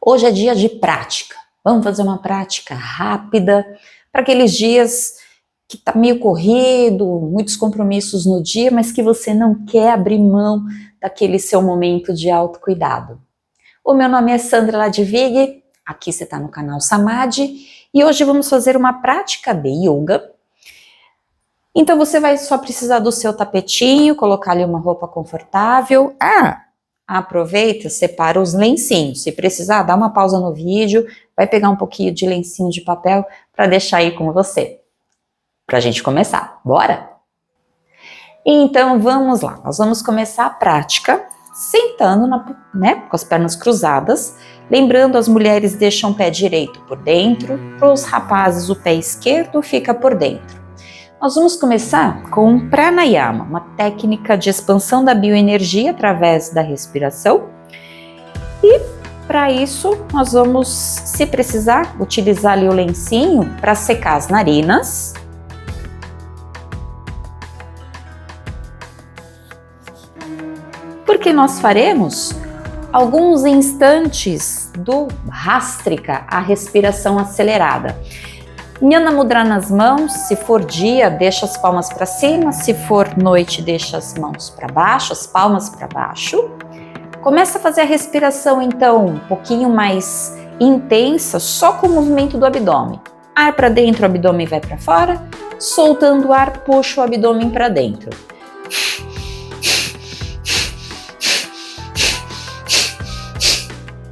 Hoje é dia de prática. Vamos fazer uma prática rápida para aqueles dias que tá meio corrido, muitos compromissos no dia, mas que você não quer abrir mão daquele seu momento de autocuidado. O meu nome é Sandra Ladvig, aqui você está no canal Samadhi e hoje vamos fazer uma prática de yoga. Então você vai só precisar do seu tapetinho, colocar ali uma roupa confortável. Aproveita, separa os lencinhos. Se precisar, dá uma pausa no vídeo, vai pegar um pouquinho de lencinho de papel para deixar aí com você. Pra gente começar, bora? Então vamos lá, nós vamos começar a prática sentando, com as pernas cruzadas. Lembrando, as mulheres deixam o pé direito por dentro, para os rapazes o pé esquerdo fica por dentro. Nós vamos começar com um pranayama, uma técnica de expansão da bioenergia através da respiração. E para isso nós vamos, se precisar, utilizar ali o lencinho para secar as narinas. Porque nós faremos alguns instantes do Hastrika, a respiração acelerada. Jnana Mudra nas mãos, se for dia, deixa as palmas para cima, se for noite, deixa as mãos para baixo, as palmas para baixo. Começa a fazer a respiração, então, um pouquinho mais intensa, só com o movimento do abdômen. Ar para dentro, o abdômen vai para fora, soltando o ar, puxa o abdômen para dentro.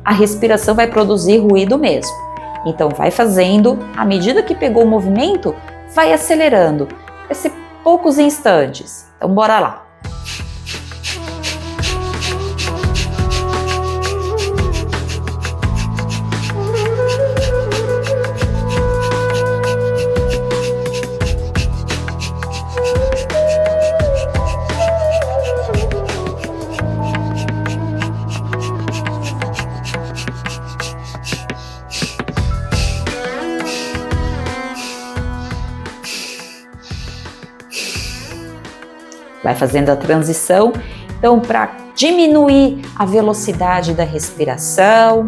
A respiração vai produzir ruído mesmo. Então vai fazendo, à medida que pegou o movimento, vai acelerando. Vai ser poucos instantes. Então bora lá. Vai fazendo a transição, então para diminuir a velocidade da respiração,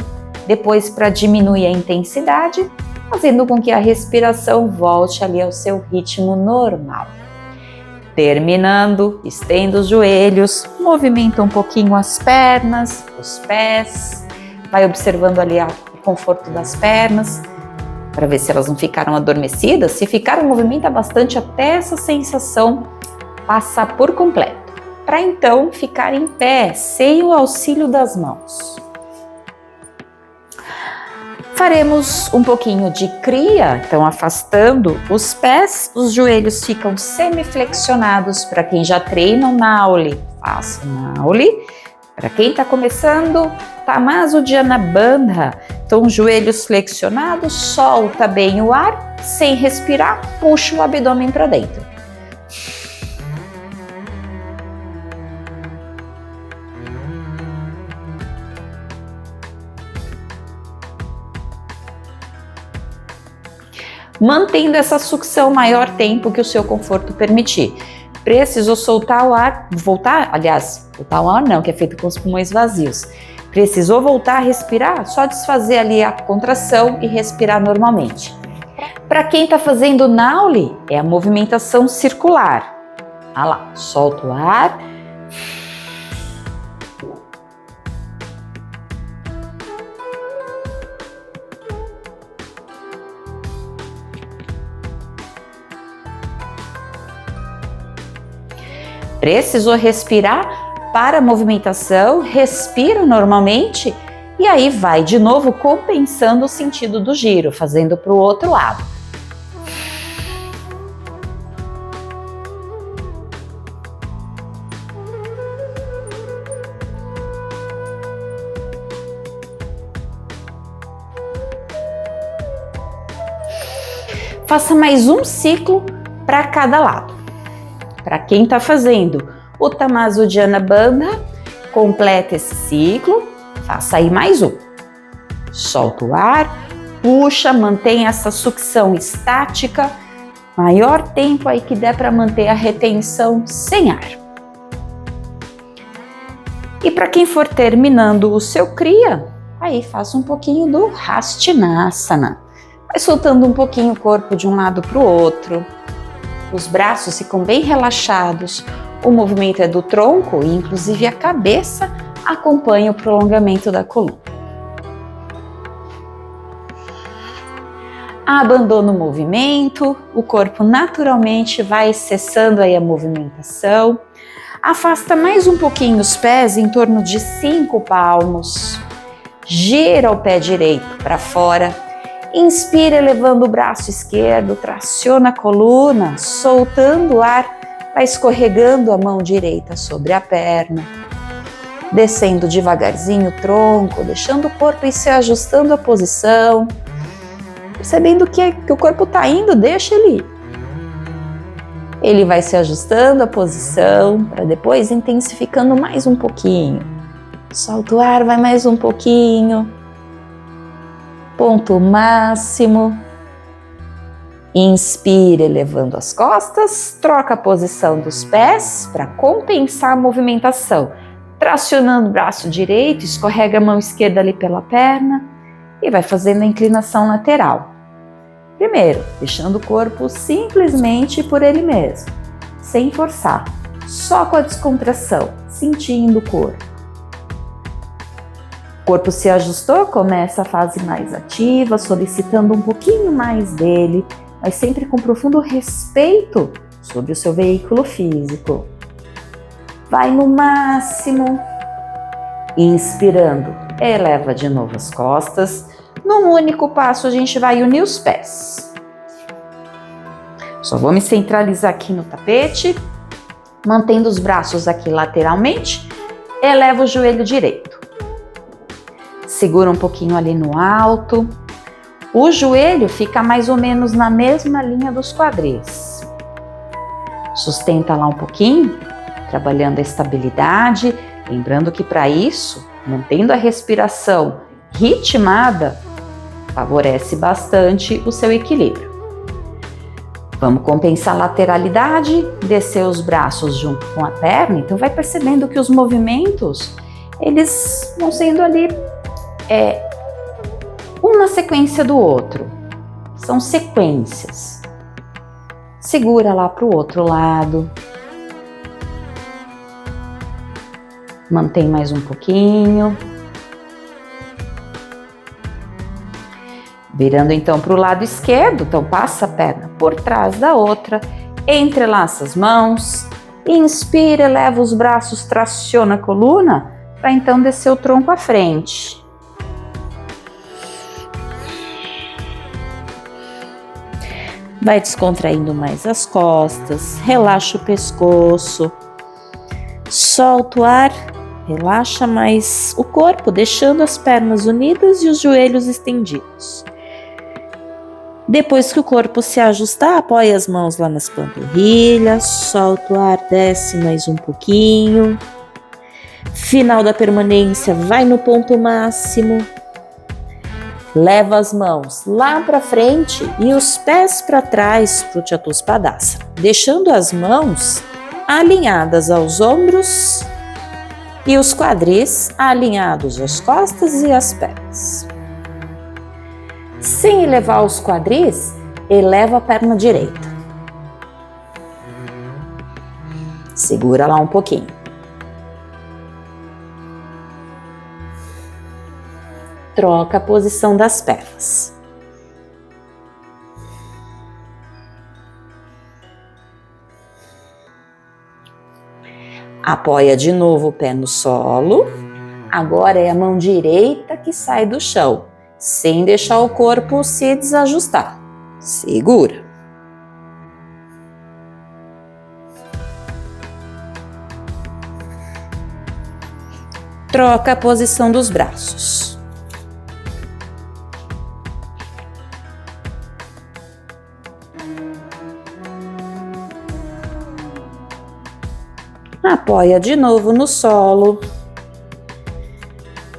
depois para diminuir a intensidade, fazendo com que a respiração volte ali ao seu ritmo normal. Terminando, estenda os joelhos, movimenta um pouquinho as pernas, os pés, vai observando ali o conforto das pernas, para ver se elas não ficaram adormecidas. Se ficaram, movimenta bastante até essa sensação passar por completo, para então ficar em pé, sem o auxílio das mãos. Faremos um pouquinho de Kriya, então afastando os pés, os joelhos ficam semiflexionados. Para quem já treina o Nauli, faça o Nauli. Para quem está começando, Tamasudhyana Bandha, então joelhos flexionados, solta bem o ar, sem respirar, puxa o abdômen para dentro. Mantendo essa sucção o maior tempo que o seu conforto permitir. Precisou soltar o ar, voltar o ar não, que é feito com os pulmões vazios. Precisou voltar a respirar, só desfazer ali a contração e respirar normalmente. Para quem está fazendo Nauli, é a movimentação circular. Olha lá, solta o ar. Precisou respirar para a movimentação, respira normalmente e aí vai de novo compensando o sentido do giro, fazendo para o outro lado. Faça mais um ciclo para cada lado. Para quem está fazendo o Tamasudhyana Bandha, completa esse ciclo, faça aí mais um. Solta o ar, puxa, mantém essa sucção estática, maior tempo aí que der para manter a retenção sem ar. E para quem for terminando o seu Kriya, Aí faça um pouquinho do Hastinasana. Vai soltando um pouquinho o corpo de um lado para o outro. Os braços ficam bem relaxados. O movimento é do tronco e inclusive a cabeça acompanha o prolongamento da coluna. Abandona o movimento, o corpo naturalmente vai cessando aí a movimentação. Afasta mais um pouquinho os pés, em torno de 5 palmos. Gira o pé direito para fora. Inspira elevando o braço esquerdo, traciona a coluna, soltando o ar, vai escorregando a mão direita sobre a perna. Descendo devagarzinho o tronco, deixando o corpo ir se ajustando à posição. Percebendo que o corpo está indo, deixa ele ir. Ele vai se ajustando à posição, para depois intensificando mais um pouquinho. Solta o ar, vai mais um pouquinho. Ponto máximo. Inspira, elevando as costas, troca a posição dos pés para compensar a movimentação. Tracionando o braço direito, escorrega a mão esquerda ali pela perna e vai fazendo a inclinação lateral. Primeiro, deixando o corpo simplesmente por ele mesmo, sem forçar, só com a descontração, sentindo o corpo. O corpo se ajustou, começa a fase mais ativa, solicitando um pouquinho mais dele, mas sempre com profundo respeito sobre o seu veículo físico. Vai no máximo, inspirando, eleva de novo as costas. Num único passo a gente vai unir os pés. Só vou me centralizar aqui no tapete, mantendo os braços aqui lateralmente, eleva o joelho direito. Segura um pouquinho ali no alto. O joelho fica mais ou menos na mesma linha dos quadris. Sustenta lá um pouquinho, trabalhando a estabilidade, lembrando que para isso, mantendo a respiração ritmada, favorece bastante o seu equilíbrio. Vamos compensar a lateralidade, descer os braços junto com a perna, então vai percebendo que os movimentos, eles vão sendo ali um na sequência do outro, são sequências. Segura lá para o outro lado. Mantém mais um pouquinho. Virando então para o lado esquerdo, então passa a perna por trás da outra, entrelaça as mãos, inspira, eleva os braços, traciona a coluna, para então descer o tronco à frente. Vai descontraindo mais as costas, relaxa o pescoço, solta o ar, relaxa mais o corpo, deixando as pernas unidas e os joelhos estendidos. Depois que o corpo se ajustar, apoia as mãos lá nas panturrilhas, solta o ar, desce mais um pouquinho. Final da permanência, vai no ponto máximo. Leva as mãos lá para frente e os pés para trás para o Chatuspadasana, deixando as mãos alinhadas aos ombros e os quadris alinhados às costas e às pernas. Sem elevar os quadris, eleva a perna direita. Segura lá um pouquinho. Troca a posição das pernas. Apoia de novo o pé no solo. Agora é a mão direita que sai do chão, sem deixar o corpo se desajustar. Segura. Troca a posição dos braços. Apoia de novo no solo.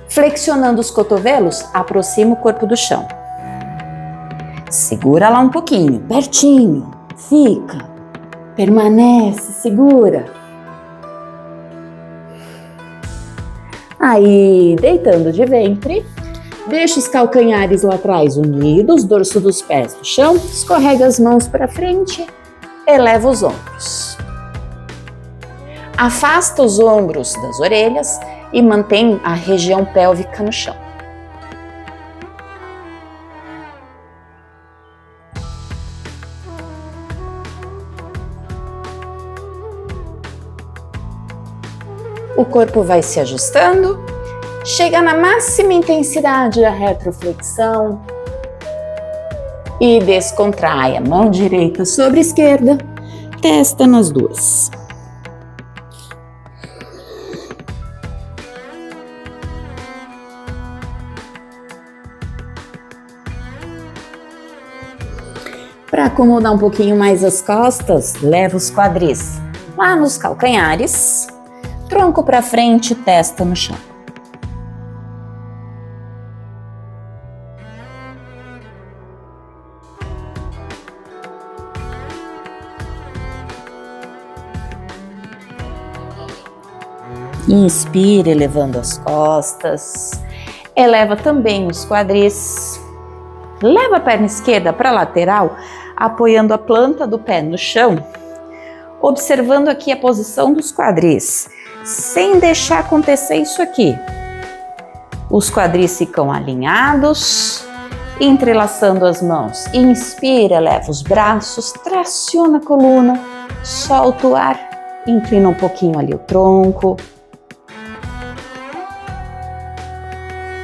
Flexionando os cotovelos, aproxima o corpo do chão. Segura lá um pouquinho, pertinho. Fica. Permanece, segura. Aí, deitando de ventre, Deixa os calcanhares lá atrás unidos, dorso dos pés no chão, escorrega as mãos para frente, eleva os ombros. Afasta os ombros das orelhas e mantém a região pélvica no chão. O corpo vai se ajustando, chega na máxima intensidade a retroflexão e descontrai a mão direita sobre a esquerda, testa nas duas. Para acomodar um pouquinho mais as costas, leva os quadris lá nos calcanhares, tronco para frente, testa no chão. Inspira, elevando as costas, eleva também os quadris. Leva a perna esquerda para a lateral, apoiando a planta do pé no chão, observando aqui a posição dos quadris, sem deixar acontecer isso aqui. Os quadris ficam alinhados, entrelaçando as mãos. Inspira, leva os braços, traciona a coluna, solta o ar, inclina um pouquinho ali o tronco.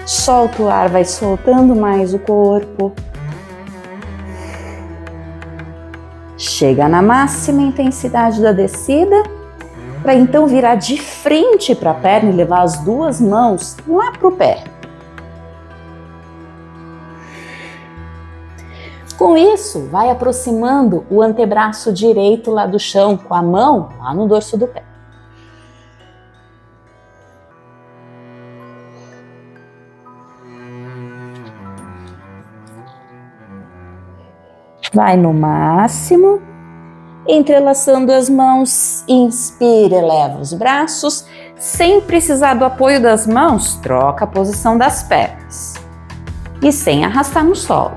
Solta o ar, vai soltando mais o corpo. Chega na máxima intensidade da descida, para então virar de frente para a perna e levar as duas mãos lá para o pé. Com isso, vai aproximando o antebraço direito lá do chão, com a mão lá no dorso do pé. Vai no máximo, entrelaçando as mãos, inspira, eleva os braços, sem precisar do apoio das mãos, troca a posição das pernas e sem arrastar no solo.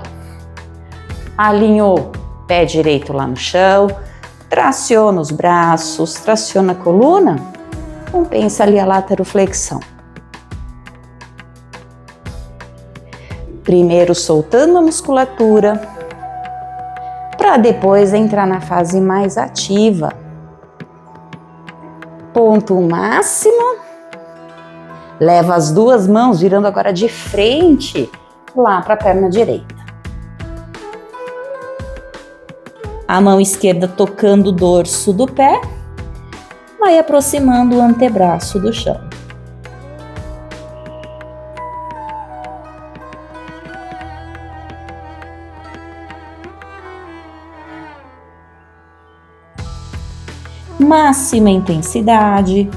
Alinhou pé direito lá no chão, traciona os braços, traciona a coluna, compensa ali a lateroflexão. Primeiro soltando a musculatura, para depois entrar na fase mais ativa. Ponto máximo, leva as duas mãos virando agora de frente lá para a perna direita. A mão esquerda tocando o dorso do pé, vai aproximando o antebraço do chão. Máxima intensidade.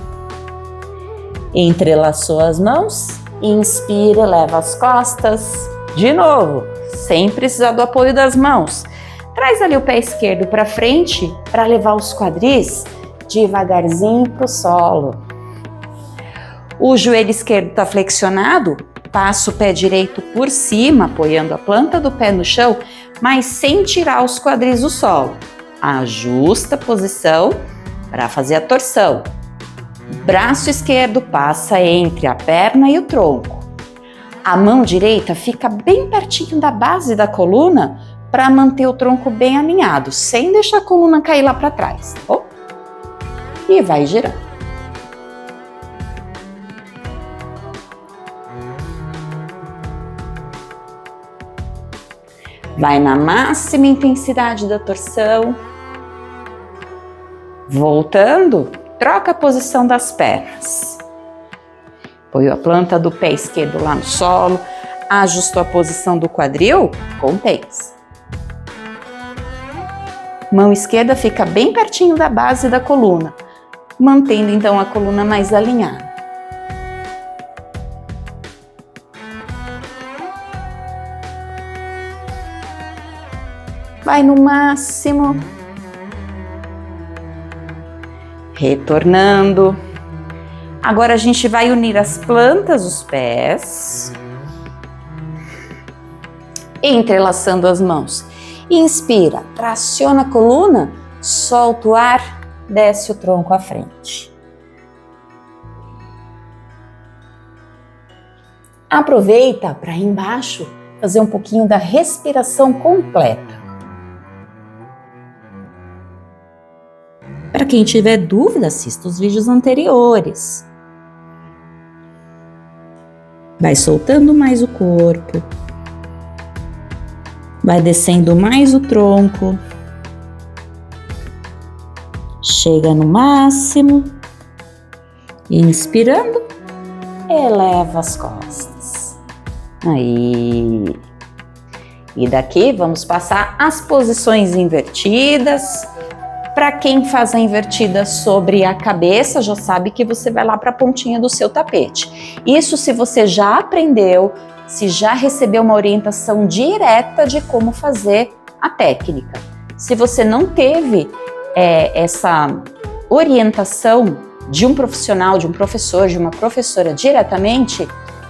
Entrelaçou as mãos, inspira, leva as costas. De novo, sem precisar do apoio das mãos. Traz ali o pé esquerdo para frente para levar os quadris devagarzinho para o solo. O joelho esquerdo está flexionado, passa o pé direito por cima, apoiando a planta do pé no chão, mas sem tirar os quadris do solo. Ajusta a posição para fazer a torção. Braço esquerdo passa entre a perna e o tronco. A mão direita fica bem pertinho da base da coluna para manter o tronco bem alinhado, sem deixar a coluna cair lá para trás. Oh. E vai girando. Vai na máxima intensidade da torção. Voltando, troca a posição das pernas. Põe a planta do pé esquerdo lá no solo, ajustou a posição do quadril, compensa. Mão esquerda fica bem pertinho da base da coluna, mantendo então a coluna mais alinhada. Vai no máximo. Retornando. Agora a gente vai unir as plantas dos pés. entrelaçando as mãos. Inspira, traciona a coluna, solta o ar, desce o tronco à frente. Aproveita para embaixo fazer um pouquinho da respiração completa. Para quem tiver dúvida, assista os vídeos anteriores. Vai soltando mais o corpo. Vai descendo mais o tronco. Chega no máximo. Inspirando, eleva as costas. Aí. E daqui vamos passar as posições invertidas. Para quem faz a invertida sobre a cabeça, já sabe que você vai lá para a pontinha do seu tapete. Isso se você já aprendeu, se já recebeu uma orientação direta de como fazer a técnica. Se você não teve essa orientação de um profissional, de um professor, de uma professora diretamente,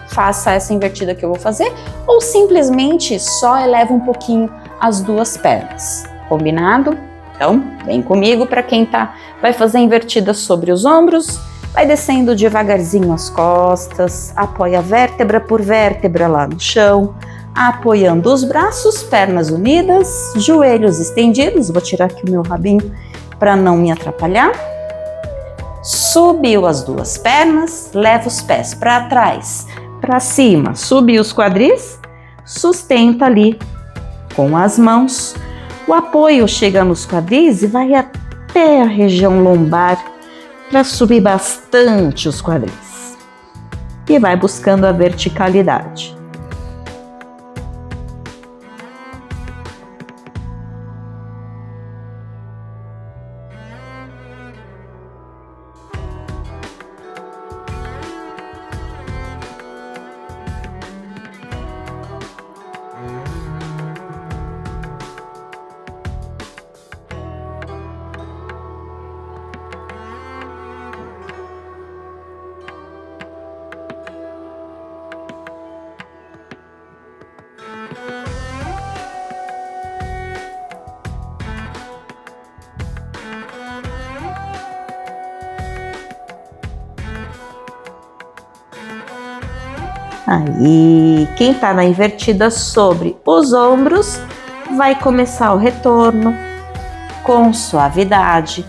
faça essa invertida que eu vou fazer, ou simplesmente só eleva um pouquinho as duas pernas. Combinado? Então, vem comigo para quem vai fazer a invertida sobre os ombros, vai descendo devagarzinho as costas, apoia vértebra por vértebra lá no chão, apoiando os braços, pernas unidas, joelhos estendidos, vou tirar aqui o meu rabinho para não me atrapalhar. Subiu as duas pernas, leva os pés para trás, para cima, subiu os quadris, sustenta ali com as mãos. O apoio chega nos quadris e vai até a região lombar para subir bastante os quadris. E vai buscando a verticalidade. Aí, quem está na invertida sobre os ombros, vai começar o retorno com suavidade,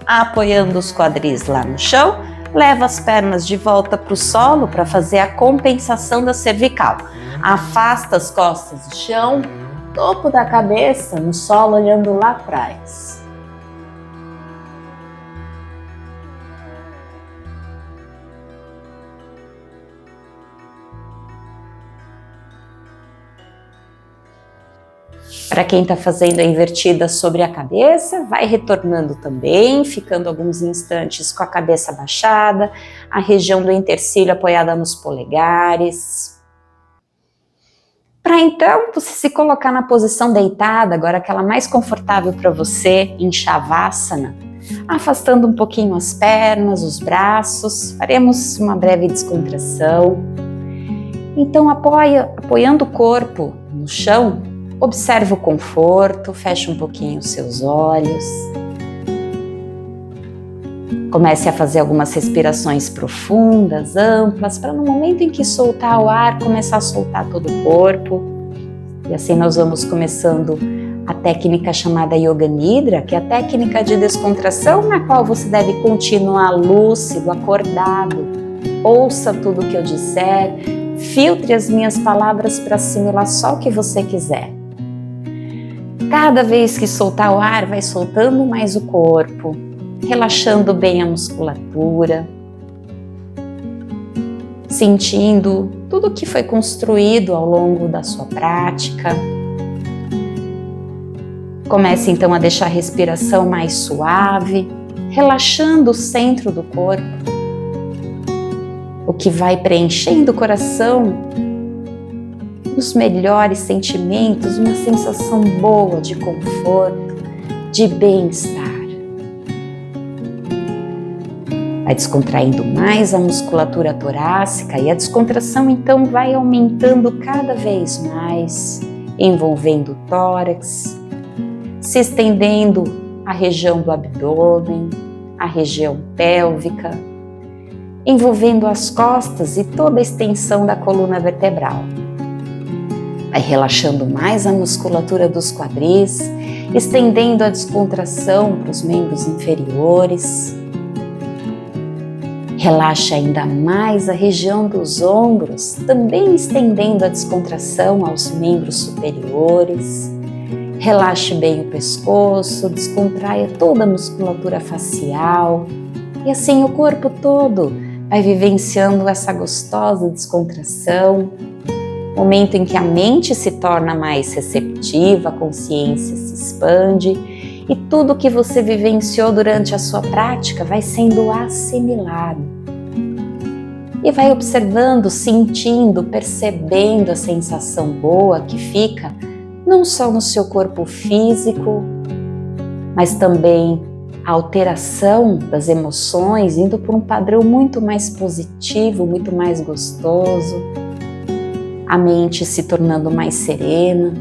apoiando os quadris lá no chão, leva as pernas de volta para o solo para fazer a compensação da cervical. Afasta as costas do chão, topo da cabeça no solo olhando lá atrás. Para quem está fazendo a invertida sobre a cabeça, vai retornando também, ficando alguns instantes com a cabeça baixada, a região do intercílio apoiada nos polegares. Para então você se colocar na posição deitada, agora aquela mais confortável para você, em Shavasana, afastando um pouquinho as pernas, os braços, faremos uma breve descontração. Então apoiando o corpo no chão, observe o conforto, feche um pouquinho os seus olhos. Comece a fazer algumas respirações profundas, amplas, para no momento em que soltar o ar, começar a soltar todo o corpo. E assim nós vamos começando a técnica chamada Yoga Nidra, que é a técnica de descontração na qual você deve continuar lúcido, acordado. Ouça tudo o que eu disser, filtre as minhas palavras para assimilar só o que você quiser. Cada vez que soltar o ar, vai soltando mais o corpo, relaxando bem a musculatura, sentindo tudo que foi construído ao longo da sua prática. Comece então a deixar a respiração mais suave, relaxando o centro do corpo, o que vai preenchendo o coração, os melhores sentimentos, uma sensação boa de conforto, de bem-estar. Vai descontraindo mais a musculatura torácica e a descontração então vai aumentando cada vez mais, envolvendo o tórax, se estendendo a região do abdômen, a região pélvica, envolvendo as costas e toda a extensão da coluna vertebral. Vai relaxando mais a musculatura dos quadris, estendendo a descontração para os membros inferiores. Relaxa ainda mais a região dos ombros, também estendendo a descontração aos membros superiores. Relaxe bem o pescoço, descontraia toda a musculatura facial e assim o corpo todo vai vivenciando essa gostosa descontração. Momento em que a mente se torna mais receptiva, a consciência se expande e tudo que você vivenciou durante a sua prática vai sendo assimilado. E vai observando, sentindo, percebendo a sensação boa que fica não só no seu corpo físico, mas também a alteração das emoções indo para um padrão muito mais positivo, muito mais gostoso. A mente se tornando mais serena.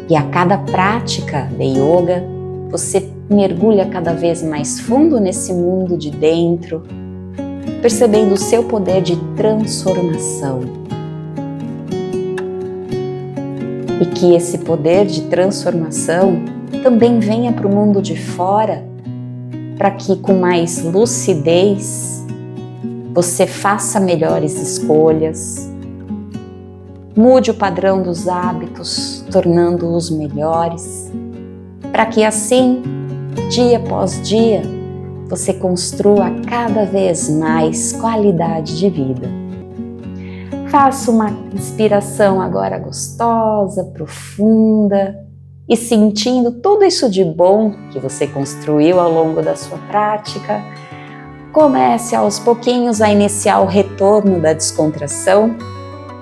E a cada prática de yoga, você mergulha cada vez mais fundo nesse mundo de dentro, percebendo o seu poder de transformação. E que esse poder de transformação também venha para o mundo de fora, para que com mais lucidez você faça melhores escolhas, mude o padrão dos hábitos, tornando-os melhores, para que assim, dia após dia, você construa cada vez mais qualidade de vida. Faça uma inspiração agora gostosa, profunda e sentindo tudo isso de bom que você construiu ao longo da sua prática. Comece aos pouquinhos a iniciar o retorno da descontração.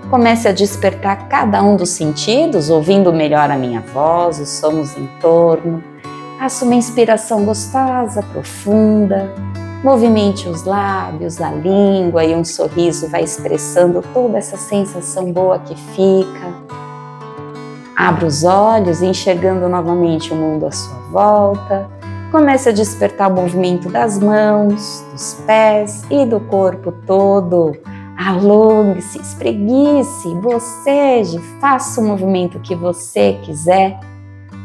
Comece a despertar cada um dos sentidos, ouvindo melhor a minha voz, os sons em torno. Faça uma inspiração gostosa, profunda. Movimente os lábios, a língua e um sorriso vai expressando toda essa sensação boa que fica. Abra os olhos, enxergando novamente o mundo à sua volta. Comece a despertar o movimento das mãos, dos pés e do corpo todo. Alongue-se, espreguice, boceje, faça o movimento que você quiser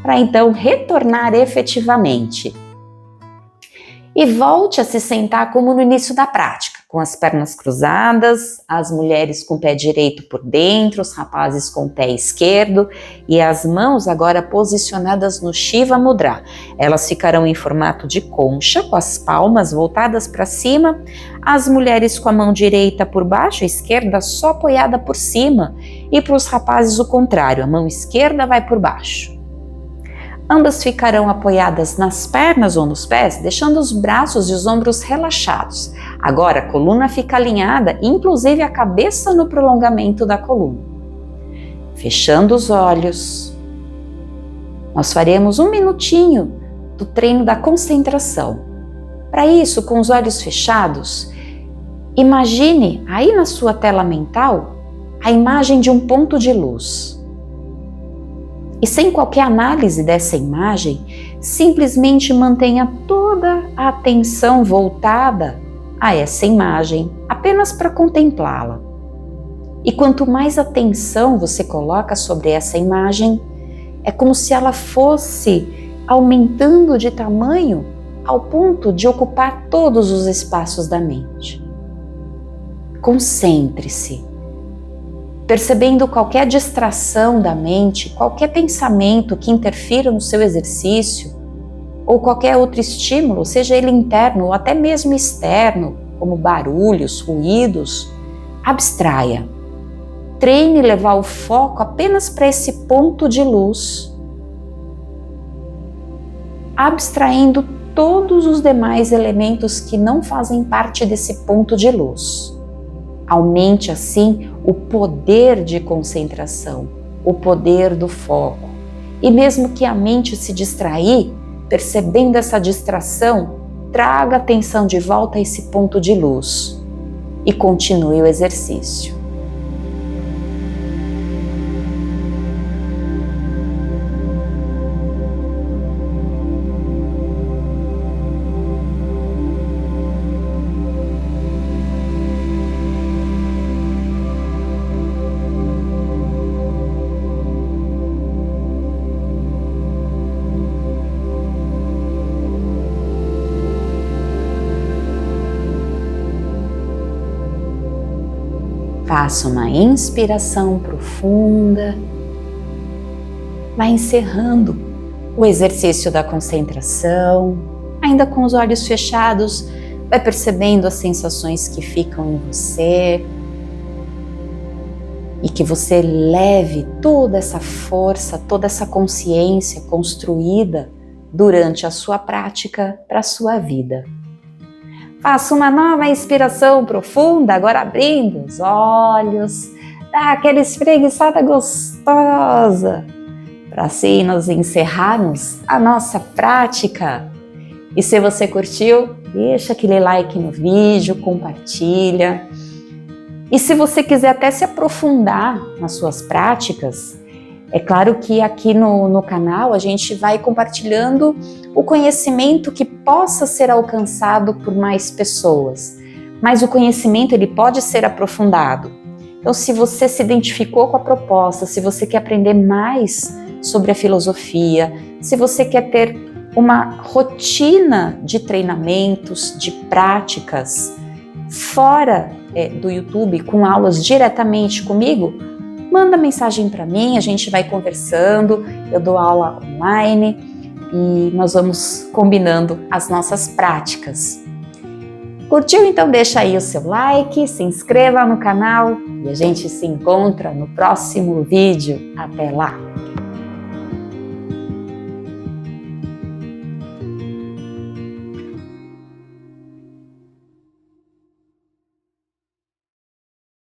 para então retornar efetivamente. E volte a se sentar como no início da prática, com as pernas cruzadas, as mulheres com o pé direito por dentro, os rapazes com o pé esquerdo e as mãos agora posicionadas no Shiva Mudra. Elas ficarão em formato de concha, com as palmas voltadas para cima, as mulheres com a mão direita por baixo, a esquerda só apoiada por cima, e para os rapazes o contrário, a mão esquerda vai por baixo. Ambas ficarão apoiadas nas pernas ou nos pés, deixando os braços e os ombros relaxados. Agora a coluna fica alinhada, inclusive a cabeça no prolongamento da coluna. Fechando os olhos, nós faremos 1 minutinho do treino da concentração. Para isso, com os olhos fechados, imagine aí na sua tela mental a imagem de um ponto de luz. E sem qualquer análise dessa imagem, simplesmente mantenha toda a atenção voltada a essa imagem, apenas para contemplá-la. E quanto mais atenção você coloca sobre essa imagem, é como se ela fosse aumentando de tamanho ao ponto de ocupar todos os espaços da mente. Concentre-se, percebendo qualquer distração da mente, qualquer pensamento que interfira no seu exercício, ou qualquer outro estímulo, seja ele interno ou até mesmo externo, como barulhos, ruídos, abstraia. Treine levar o foco apenas para esse ponto de luz, abstraindo todos os demais elementos que não fazem parte desse ponto de luz. Aumente assim o poder de concentração, o poder do foco. E mesmo que a mente se distrair, percebendo essa distração, traga a atenção de volta a esse ponto de luz e continue o exercício. Faça uma inspiração profunda. Vai encerrando o exercício da concentração, ainda com os olhos fechados, vai percebendo as sensações que ficam em você e que você leve toda essa força, toda essa consciência construída durante a sua prática para a sua vida. Faça uma nova inspiração profunda, agora abrindo os olhos, dá aquela espreguiçada gostosa, para assim nós encerrarmos a nossa prática. E se você curtiu, deixa aquele like no vídeo, compartilha. E se você quiser até se aprofundar nas suas práticas, é claro que aqui no canal a gente vai compartilhando o conhecimento que possa ser alcançado por mais pessoas. Mas o conhecimento ele pode ser aprofundado. Então, se você se identificou com a proposta, se você quer aprender mais sobre a filosofia, se você quer ter uma rotina de treinamentos, de práticas, fora do YouTube, com aulas diretamente comigo, manda mensagem para mim, a gente vai conversando, eu dou aula online e nós vamos combinando as nossas práticas. Curtiu? Então deixa aí o seu like, se inscreva no canal e a gente se encontra no próximo vídeo. Até lá!